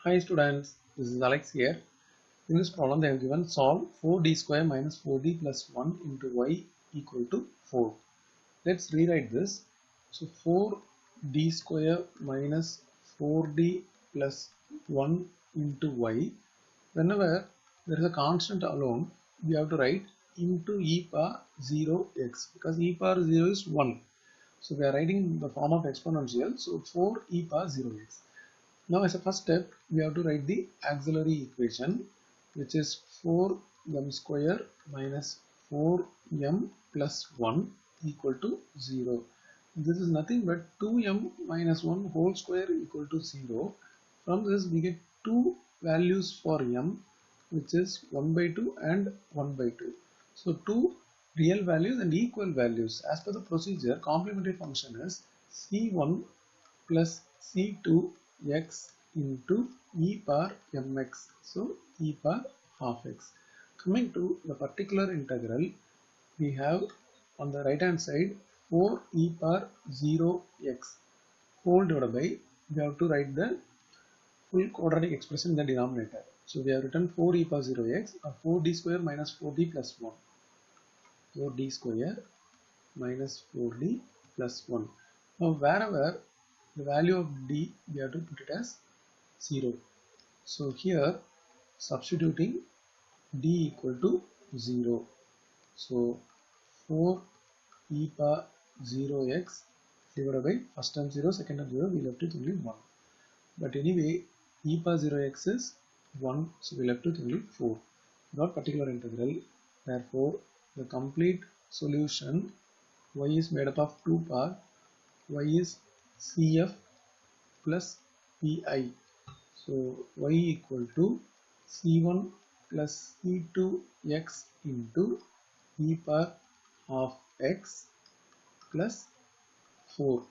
Hi students, this is Alex here. In this problem they have given solve 4d square minus 4d plus 1 into y equal to 4. Let's rewrite this. So 4d square minus 4d plus 1 into y. Whenever there is a constant alone, we have to write into e power 0x because e power 0 is 1. So we are writing in the form of exponential. So 4 e power 0x. Now as a first step, we have to write the auxiliary equation, which is 4m square minus 4m plus 1 equal to 0. This is nothing but 2m minus 1 whole square equal to 0. From this we get two values for m, which is 1 by 2 and 1 by 2. So two real values and equal values. As per the procedure, complementary function is c1 plus c2 x into e power mx, so e power half x. Coming to the particular integral, we have on the right hand side 4 e power 0x whole divided by, we have to write the full quadratic expression in the denominator. So we have written 4 e power 0x or 4d square minus 4d plus 1. 4d square minus 4d plus 1. Now wherever the value of d, we have to put it as 0. So here substituting d equal to 0. So 4 e power 0x divided by first term 0, second term 0, we left with only 1. But anyway, e power 0x is 1, so we left with only 4. Not particular integral. Therefore, the complete solution y is made up of 2 parts. Y is cf plus pi. So y equal to c1 plus c2x into e power half x plus 4.